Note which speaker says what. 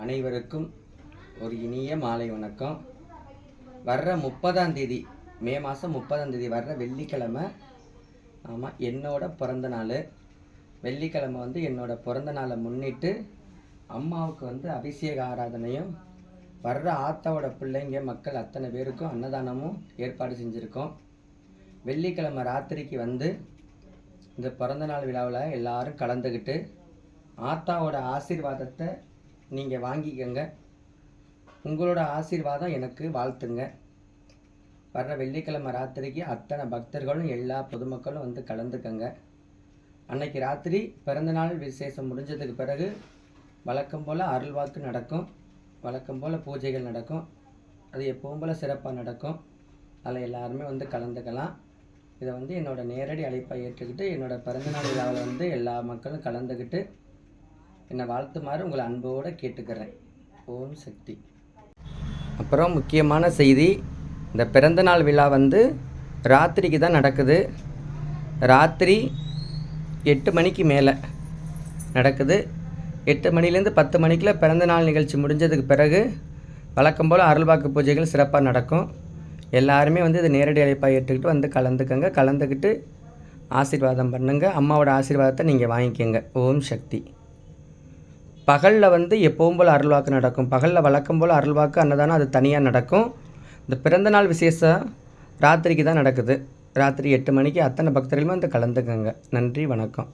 Speaker 1: அனைவருக்கும் ஒரு இனிய மாலை வணக்கம். வர்ற 30ஆம் தேதி, மே மாதம் 30ஆம் தேதி வர்ற வெள்ளிக்கிழமை, ஆமாம், என்னோட பிறந்த நாள். வெள்ளிக்கிழமை என்னோட பிறந்த நாளை முன்னிட்டு அம்மாவுக்கு அபிஷேக ஆராதனையும், வர்ற ஆத்தாவோட பிள்ளைங்க மக்கள் அத்தனை பேருக்கும் அன்னதானமும் ஏற்பாடு செஞ்சுருக்கோம். வெள்ளிக்கிழமை ராத்திரிக்கு இந்த பிறந்தநாள் விழாவில் எல்லாரும் கலந்துக்கிட்டு ஆத்தாவோட ஆசீர்வாதத்தை நீங்கள் வாங்கிக்கங்க. உங்களோட ஆசீர்வாதம் எனக்கு வாழ்த்துங்க. வர்ற வெள்ளிக்கிழமை ராத்திரிக்கு அத்தனை பக்தர்களும் எல்லா பொதுமக்களும் கலந்துக்கங்க. அன்னைக்கு ராத்திரி பிறந்தநாள் விசேஷம் முடிஞ்சதுக்கு பிறகு வழக்கம் போல் அருள்வாக்கு நடக்கும், வழக்கம் போல் பூஜைகள் நடக்கும். அது எப்பவும் போல் சிறப்பாக நடக்கும். அதில் எல்லாருமே கலந்துக்கலாம். இதை என்னோட நேரடி அழைப்பை ஏற்றுக்கிட்டு என்னோட பிறந்தநாள் விழாவில் எல்லா மக்களும் கலந்துக்கிட்டு என்னை வாழ்த்துமாறு உங்களை அன்போடு கேட்டுக்கிறேன். ஓம் சக்தி. அப்புறம் முக்கியமான செய்தி, இந்த பிறந்தநாள் விழா ராத்திரிக்கு தான் நடக்குது. ராத்திரி 8 மணிக்கு மேலே நடக்குது. 8 மணிலேருந்து 10 மணிக்குள்ள பிறந்தநாள் நிகழ்ச்சி முடிஞ்சதுக்கு பிறகு வழக்கம் போல் அருள்வாக்கு பூஜைகள் சிறப்பாக நடக்கும். எல்லாருமே இது நேரடி அழைப்பாக ஏற்றுக்கிட்டு கலந்துக்கங்க. கலந்துக்கிட்டு ஆசீர்வாதம் பண்ணுங்கள். அம்மாவோட ஆசீர்வாதத்தை நீங்கள் வாங்கிக்கோங்க. ஓம் சக்தி. பகலில் எப்பவும் போல் அருள்வாக்கு நடக்கும். பகலில் வழக்கம் போல் அருள்வாக்கு அன்னதானம் அது தனியாக நடக்கும். இந்த பிறந்தநாள் விசேஷம் ராத்திரிக்கு தான் நடக்குது. ராத்திரி 8 மணிக்கு அத்தனை பக்தர்களுமே கலந்துக்கங்க. நன்றி, வணக்கம்.